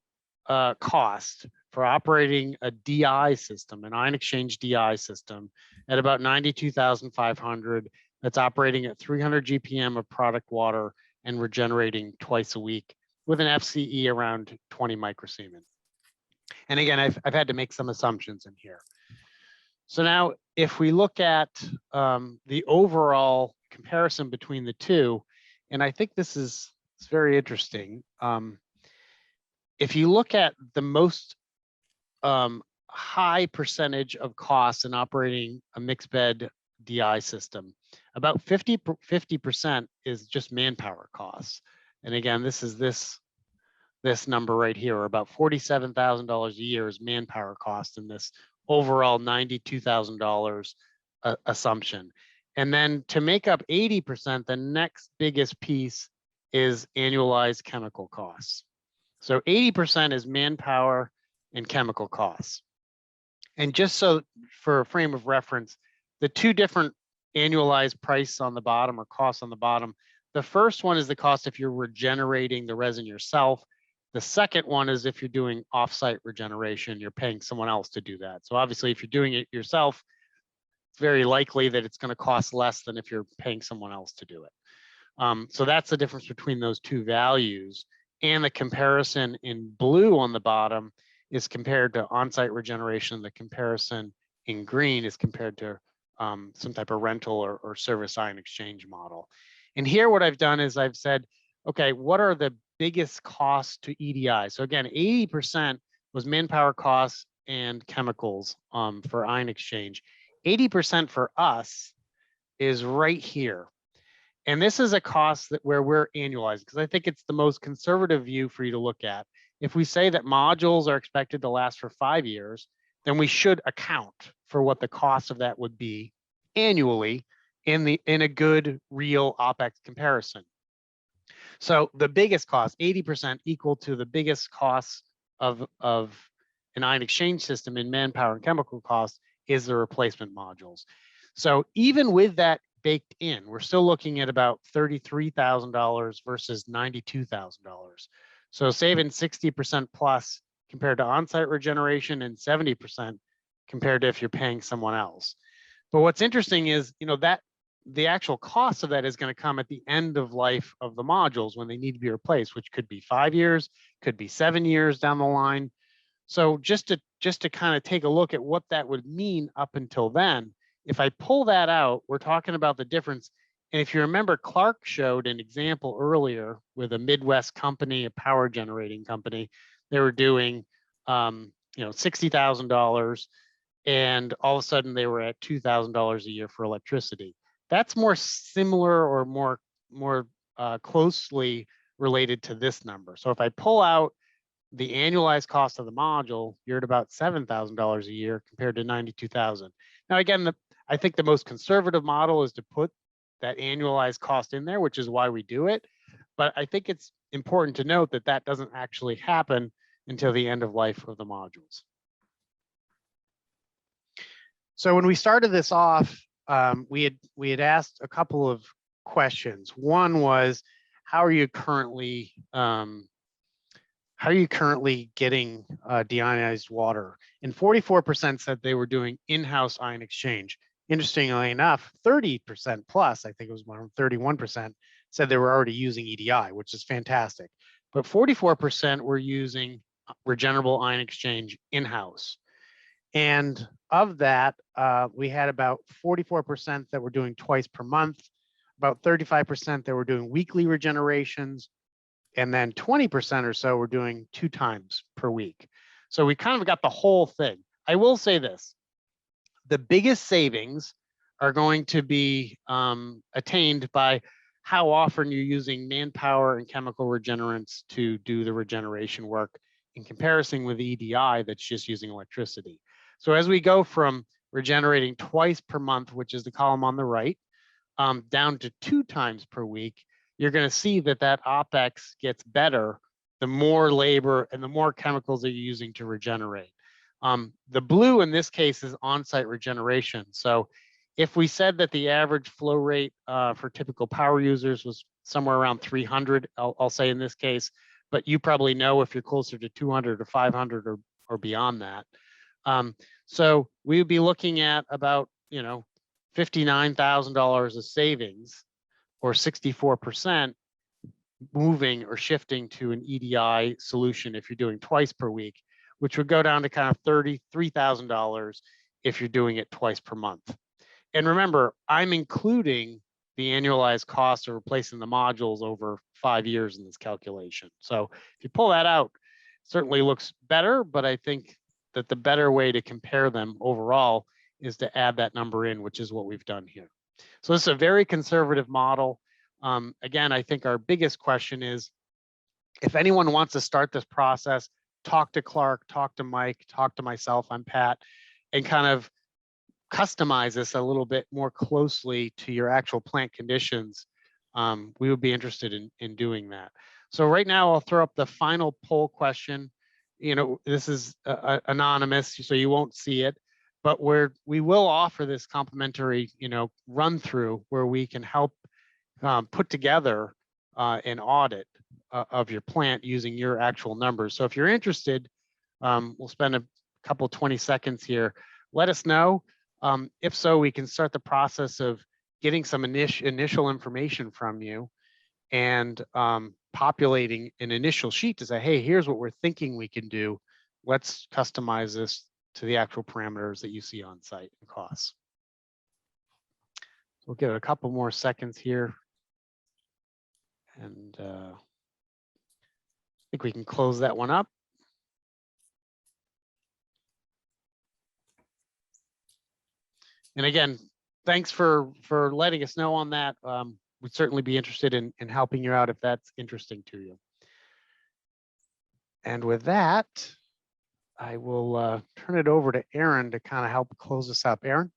cost for operating a DI system, an ion exchange DI system, at about $92,500. That's operating at 300 GPM of product water and regenerating twice a week with an FCE around 20 microsiemens. And again, I've had to make some assumptions in here. So now, if we look at the overall comparison between the two, and I think this is very interesting. If you look at the most high percentage of costs in operating a mixed bed DI system, about 50% is just manpower costs. And again, this is this number right here, about $47,000 a year is manpower cost in this overall $92,000 assumption. And then to make up 80%, the next biggest piece is annualized chemical costs. So 80% is manpower and chemical costs. And just so for a frame of reference, the two different annualized price on the bottom or costs on the bottom, the first one is the cost if you're regenerating the resin yourself. The second one is if you're doing offsite regeneration, you're paying someone else to do that. So obviously, if you're doing it yourself, it's very likely that it's going to cost less than if you're paying someone else to do it. So that's the difference between those two values. And the comparison in blue on the bottom is compared to on-site regeneration. The comparison in green is compared to some type of rental or service ion exchange model. And here what I've done is I've said, okay, what are the biggest costs to EDI? So again, 80% was manpower costs and chemicals for ion exchange. 80% for us is right here. And this is a cost that where we're annualizing, because I think it's the most conservative view for you to look at. If we say that modules are expected to last for 5 years, then we should account for what the cost of that would be annually in a good real OPEX comparison. So the biggest cost, 80% equal to the biggest cost of an ion exchange system in manpower and chemical costs is the replacement modules. So even with that baked in, we're still looking at about $33,000 versus $92,000. So saving 60% plus compared to on-site regeneration and 70% compared to if you're paying someone else. But what's interesting is, that the actual cost of that is going to come at the end of life of the modules when they need to be replaced, which could be 5 years, could be 7 years down the line. So just to kind of take a look at what that would mean up until then, if I pull that out, we're talking about the difference. And if you remember, Clark showed an example earlier with a Midwest company, a power generating company. They were doing, $60,000, and all of a sudden they were at $2,000 a year for electricity. That's more similar or more closely related to this number. So if I pull out the annualized cost of the module, you're at about $7,000 a year compared to $92,000. Now, again, I think the most conservative model is to put that annualized cost in there, which is why we do it. But I think it's important to note that that doesn't actually happen until the end of life of the modules. So when we started this off, we had asked a couple of questions. One was, how are you currently getting deionized water? And 44% said they were doing in-house ion exchange. Interestingly enough, 30% plus, I think it was 31%, said they were already using EDI, which is fantastic. But 44% were using regenerable ion exchange in-house. And of that, we had about 44% that were doing twice per month, about 35% that were doing weekly regenerations, and then 20% or so were doing 2 times per week. So we kind of got the whole thing. I will say this, the biggest savings are going to be attained by how often you're using manpower and chemical regenerants to do the regeneration work in comparison with EDI that's just using electricity. So as we go from regenerating twice per month, which is the column on the right, down to 2 times per week, you're going to see that that OPEX gets better the more labor and the more chemicals that you're using to regenerate. The blue in this case is on-site regeneration. So if we said that the average flow rate for typical power users was somewhere around 300, I'll say in this case, but you probably know if you're closer to 200 or 500 or beyond that. So we would be looking at about, $59,000 of savings, or 64% moving or shifting to an EDI solution if you're doing twice per week, which would go down to kind of $33,000 if you're doing it twice per month. And remember, I'm including the annualized cost of replacing the modules over 5 years in this calculation. So if you pull that out, certainly looks better, but I think that the better way to compare them overall is to add that number in, which is what we've done here. So this is a very conservative model. Again, I think our biggest question is, if anyone wants to start this process, talk to Clark, talk to Mike, talk to myself, I'm Pat, and kind of customize this a little bit more closely to your actual plant conditions. We would be interested in doing that. So right now I'll throw up the final poll question. This is anonymous, so you won't see it, but we will offer this complimentary, run through where we can help put together an audit of your plant using your actual numbers. So if you're interested, we'll spend a couple 20 seconds here. Let us know. If so, we can start the process of getting some initial information from you and populating an initial sheet to say, hey, here's what we're thinking we can do. Let's customize this to the actual parameters that you see on site and costs. We'll give it a couple more seconds here. And I think we can close that one up. And again, thanks for letting us know on that. We'd certainly be interested in helping you out if that's interesting to you. And with that, I will turn it over to Aaron to kind of help close us up. Aaron?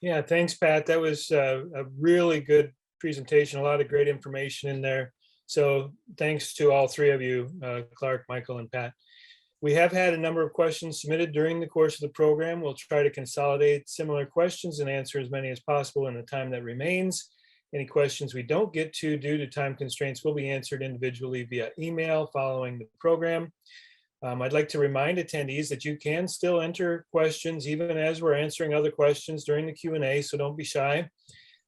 Yeah, thanks, Pat. That was a really good presentation, a lot of great information in there. So thanks to all three of you, Clark, Michael, and Pat. We have had a number of questions submitted during the course of the program. We'll try to consolidate similar questions and answer as many as possible in the time that remains. Any questions we don't get to due to time constraints will be answered individually via email following the program. I'd like to remind attendees that you can still enter questions even as we're answering other questions during the Q&A, so don't be shy.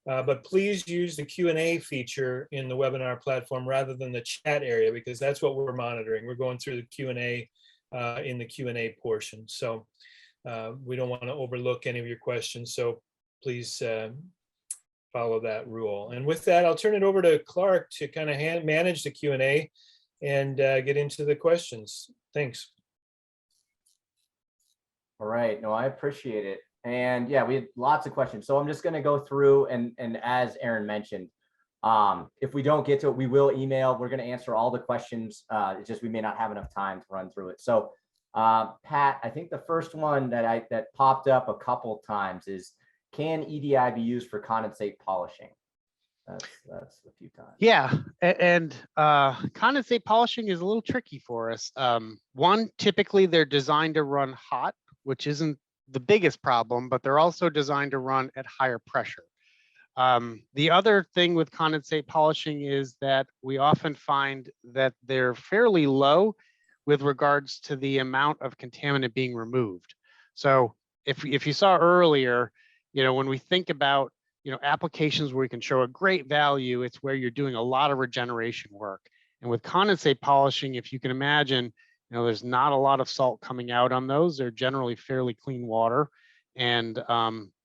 But please use the Q&A feature in the webinar platform rather than the chat area, because that's what we're monitoring. We're going through the Q&A in the Q&A portion. So we don't want to overlook any of your questions. So please follow that rule. And with that, I'll turn it over to Clark to kind of manage the Q&A and get into the questions. Thanks. All right. No, I appreciate it. And yeah, we had lots of questions. So I'm just going to go through and as Aaron mentioned, if we don't get to it, we will email. We're going to answer all the questions. It's just we may not have enough time to run through it. So Pat, I think the first one that popped up a couple times is, can EDI be used for condensate polishing? That's a few times. Yeah, and condensate polishing is a little tricky for us. One, typically they're designed to run hot, which isn't the biggest problem, but they're also designed to run at higher pressure. The other thing with condensate polishing is that we often find that they're fairly low with regards to the amount of contaminant being removed. So if you saw earlier, when we think about applications where we can show a great value, it's where you're doing a lot of regeneration work. And with condensate polishing, if you can imagine, there's not a lot of salt coming out on those. They're generally fairly clean water. And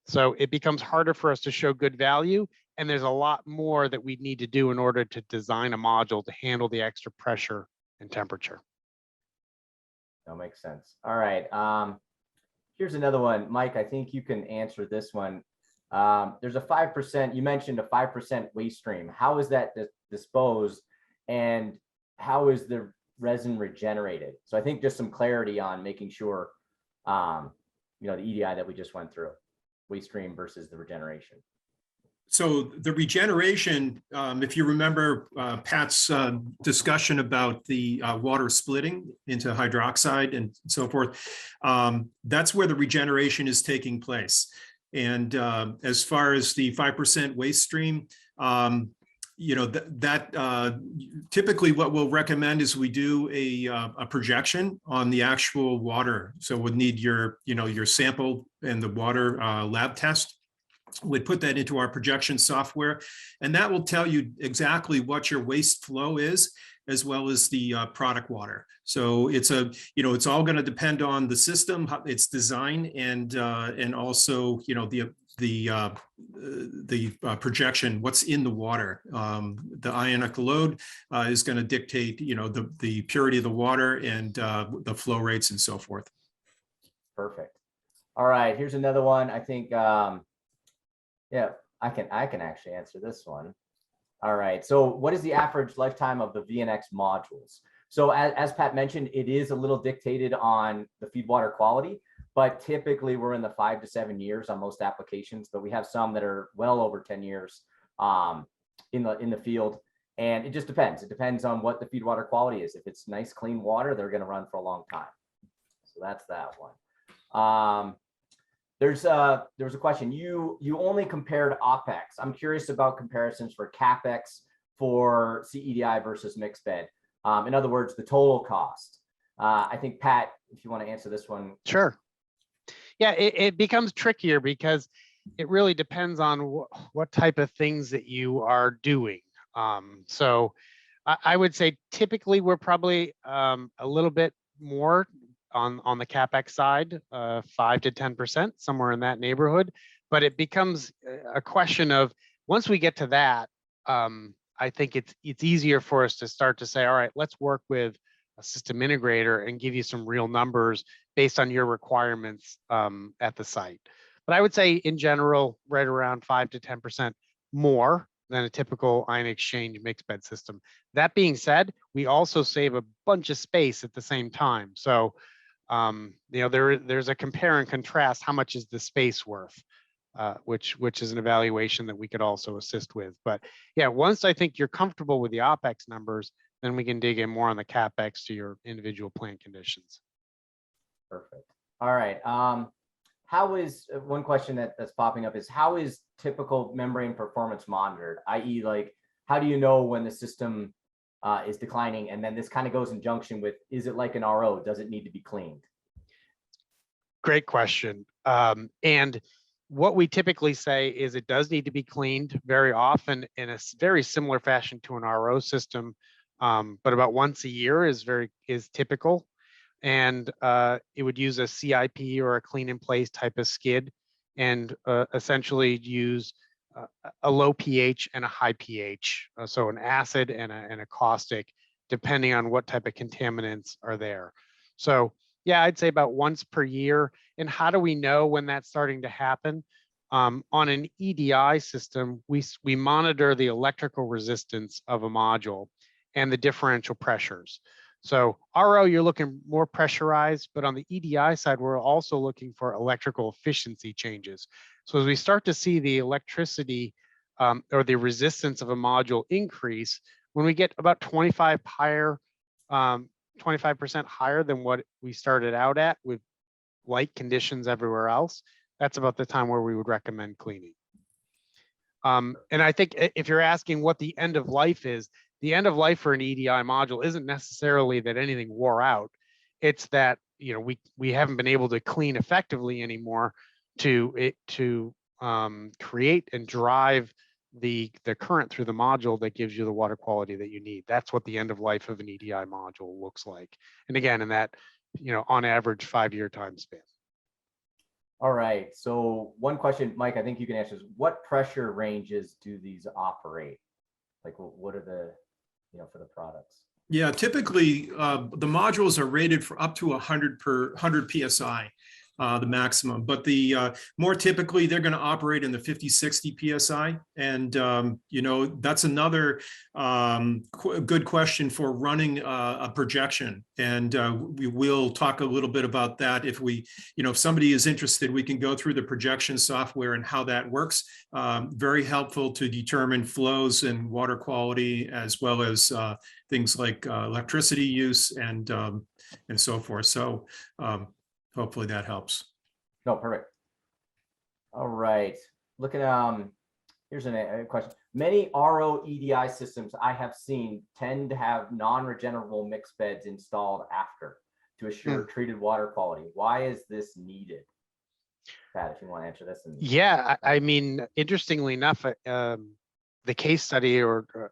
so it becomes harder for us to show good value. And there's a lot more that we need to do in order to design a module to handle the extra pressure and temperature. That makes sense. All right. Here's another one. Mike, I think you can answer this one. There's a 5%, you mentioned a 5% waste stream. How is that disposed and how is the resin regenerated? So I think just some clarity on making sure, the EDI that we just went through, waste stream versus the regeneration. So the regeneration, if you remember Pat's discussion about the water splitting into hydroxide and so forth, that's where the regeneration is taking place. And as far as the 5% waste stream, you know, typically what we'll recommend is we do a projection on the actual water. So we'll need your, you know, your sample and the water lab test. We'd put that into our projection software, and that will tell you exactly what your waste flow is, as well as the product water. So it's you know, it's all going to depend on the system, its design, and also, you know, the projection, what's in the water. The ionic load is going to dictate, you know, the purity of the water and the flow rates and so forth. Perfect. All right, here's another one. I think, yeah, I can actually answer this one. All right, so what is the average lifetime of the VNX modules? So as Pat mentioned, it is a little dictated on the feedwater quality, but typically we're in the 5 to 7 years on most applications, but we have some that are well over 10 years in the field. And it just depends. It depends on what the feedwater quality is. If it's nice, clean water, they're going to run for a long time. So that's that one. There was a question. You only compared OPEX. I'm curious about comparisons for CapEx for CEDI versus mixed bed. In other words, the total cost. I think, Pat, if you want to answer this one. Sure. Yeah, it becomes trickier because it really depends on what type of things that you are doing. So I would say typically we're probably a little bit more on the CapEx side, 5 to 10%, somewhere in that neighborhood. But it becomes a question of, once we get to that, I think it's easier for us to start to say, all right, let's work with a system integrator and give you some real numbers based on your requirements at the site. But I would say in general, right around 5 to 10% more than a typical ion exchange mixed bed system. That being said, we also save a bunch of space at the same time. So, you know, there's a compare and contrast. How much is the space worth? Which is an evaluation that we could also assist with. But yeah, once I think you're comfortable with the OPEX numbers, then we can dig in more on the CapEx to your individual plant conditions. Perfect. All right. How is one question that's popping up is, how is typical membrane performance monitored? I.e., like, how do you know when the system is declining? And then this kind of goes in junction with, is it like an RO? Does it need to be cleaned? Great question. And what we typically say is it does need to be cleaned very often in a very similar fashion to an RO system, but about once a year is typical. And it would use a CIP or a clean in place type of skid, and essentially use a low pH and a high pH. So an acid and a caustic, depending on what type of contaminants are there. So yeah, I'd say about once per year. And how do we know when that's starting to happen? On an EDI system, we monitor the electrical resistance of a module and the differential pressures. So RO, you're looking more pressurized, but on the EDI side, we're also looking for electrical efficiency changes. So as we start to see the electricity or the resistance of a module increase, when we get about 25% higher than what we started out at with like conditions everywhere else, that's about the time where we would recommend cleaning. And I think if you're asking what the end of life is, the end of life for an EDI module isn't necessarily that anything wore out. It's that, you know, we haven't been able to clean effectively anymore to create and drive the current through the module that gives you the water quality that you need. That's what the end of life of an EDI module looks like. And again, in that, you know, on average 5-year time span. All right. So one question, Mike, I think you can answer is, what pressure ranges do these operate? Like, what are the, you know, for the products? Yeah, typically the modules are rated for up to 100 PSI, the maximum, but the more typically they're going to operate in the 50-60 PSI. And, you know, that's another good question for running a projection. And we will talk a little bit about that. If we, you know, if somebody is interested, we can go through the projection software and how that works. Very helpful to determine flows and water quality, as well as things like electricity use and so forth. So hopefully that helps. No, perfect. All right. Look at here's a question. Many RO EDI systems I have seen tend to have non-regenerable mix beds installed after to assure treated water quality. Why is this needed? Pat, if you want to answer this. Yeah, I mean, interestingly enough, the case study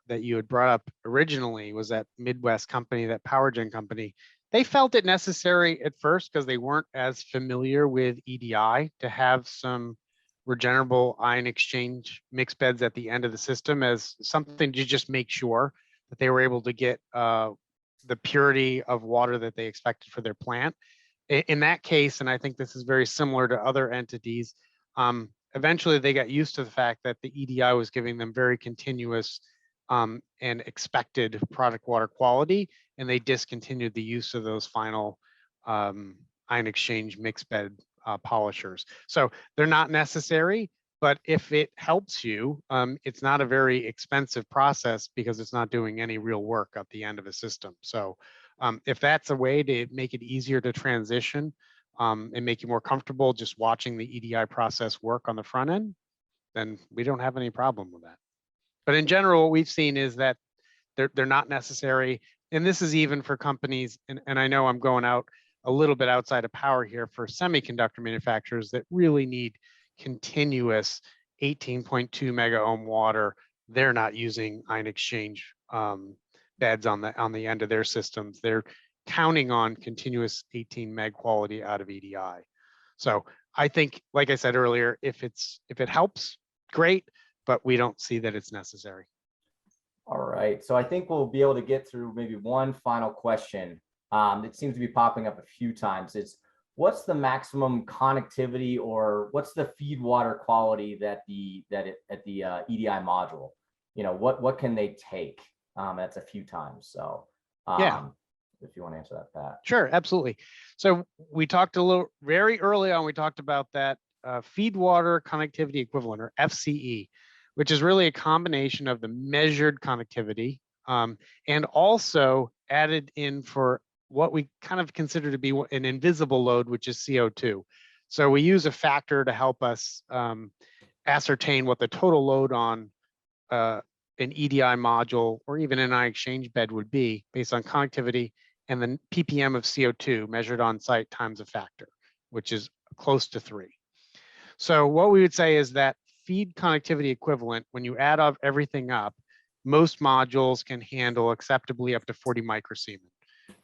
that you had brought up originally was that Midwest company, that power gen company. They felt it necessary at first because they weren't as familiar with EDI to have some regenerable ion exchange mix beds at the end of the system as something to just make sure that they were able to get the purity of water that they expected for their plant. In that case, and I think this is very similar to other entities, eventually they got used to the fact that the EDI was giving them very continuous and expected product water quality, and they discontinued the use of those final ion exchange mix bed polishers. So they're not necessary, but if it helps you, it's not a very expensive process because it's not doing any real work at the end of a system. So if that's a way to make it easier to transition and make you more comfortable just watching the EDI process work on the front end, then we don't have any problem with that. But in general, what we've seen is that they're not necessary. And this is even for companies, and I know I'm going out a little bit outside of power here, for semiconductor manufacturers that really need continuous 18.2 mega ohm water. They're not using ion exchange beds on the end of their systems. They're counting on continuous 18 meg quality out of EDI. So I think, like I said earlier, if it helps, great, but we don't see that it's necessary. All right, so I think we'll be able to get through maybe one final question that seems to be popping up a few times. Is what's the maximum connectivity, or what's the feed water quality that the EDI module? You know, what can they take? That's a few times. So yeah, if you want to answer that, Pat. Sure, absolutely. So we talked a little very early on. We talked about that feed water connectivity equivalent, or FCE, which is really a combination of the measured connectivity and also added in for what we kind of consider to be an invisible load, which is CO2. So we use a factor to help us ascertain what the total load on an EDI module or even an ion exchange bed would be based on connectivity and the ppm of CO2 measured on site times a factor, which is close to 3. So what we would say is that feed connectivity equivalent, when you add up everything up, most modules can handle acceptably up to 40 microsiemen.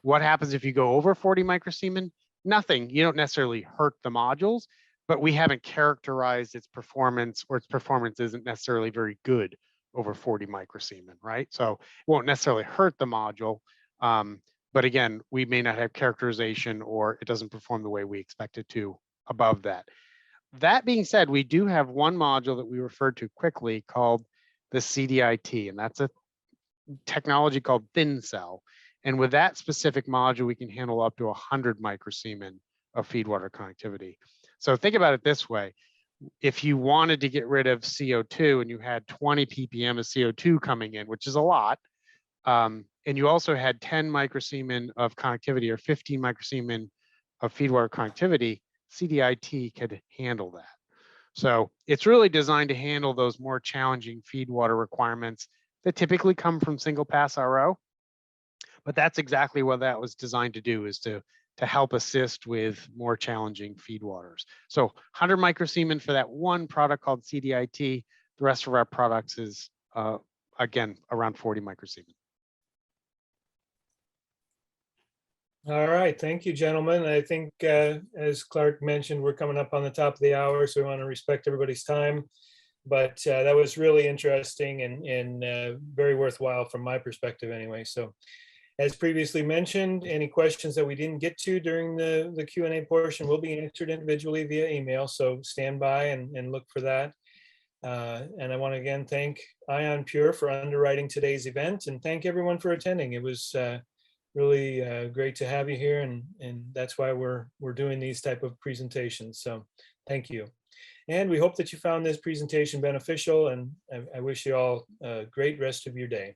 What happens if you go over 40 microsiemen? Nothing. You don't necessarily hurt the modules, but we haven't characterized its performance, or its performance isn't necessarily very good over 40 microsiemen, right? So it won't necessarily hurt the module. But again, we may not have characterization, or it doesn't perform the way we expect it to above that. That being said, we do have one module that we referred to quickly called the CDIT, and that's a technology called thin cell. And with that specific module, we can handle up to 100 microsiemen of feed water connectivity. So think about it this way. If you wanted to get rid of CO2 and you had 20 ppm of CO2 coming in, which is a lot, and you also had 10 microsiemen of connectivity or 15 microsiemen of feed water connectivity, CDIT could handle that. So it's really designed to handle those more challenging feed water requirements that typically come from single pass RO. But that's exactly what that was designed to do, is to help assist with more challenging feed waters. So 100 microsiemen for that one product called CDIT. The rest of our products is, again, around 40 microsiemen. All right, thank you, gentlemen. I think, as Clark mentioned, we're coming up on the top of the hour, so we want to respect everybody's time. But that was really interesting and very worthwhile from my perspective anyway. So as previously mentioned, any questions that we didn't get to during the Q&A portion will be answered individually via email. So stand by and look for that. And I want to again thank IONPURE for underwriting today's event, and thank everyone for attending. It was really great to have you here, and that's why we're doing these type of presentations. So thank you. And we hope that you found this presentation beneficial, and I wish you all a great rest of your day.